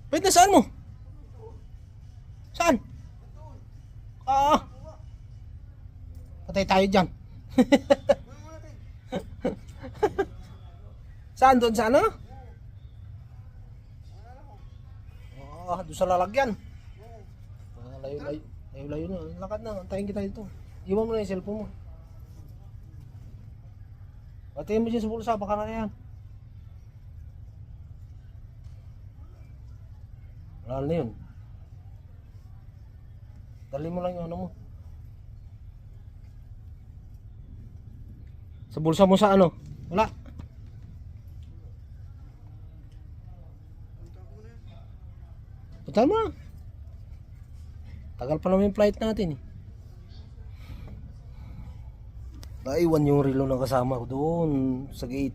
Wait na, saan mo? Saan? Ah, patay tayo dyan. Saan? Doon sa ano? Ah, doon sa lalagyan. Ah, layo-layo. Layo-layo na. Lakad na. Antayin kita dito. Iwan mo na yung cellphone mo. Patayin mo dyan sa bulsa. Baka na yan. Wala na yun. Dali mo lang yung ano mo. Sa bulsa mo sa ano? Wala. Punta mo na. Tagal pa naman yung flight natin eh. Naiwan yung relo ng kasama ko doon sa gate.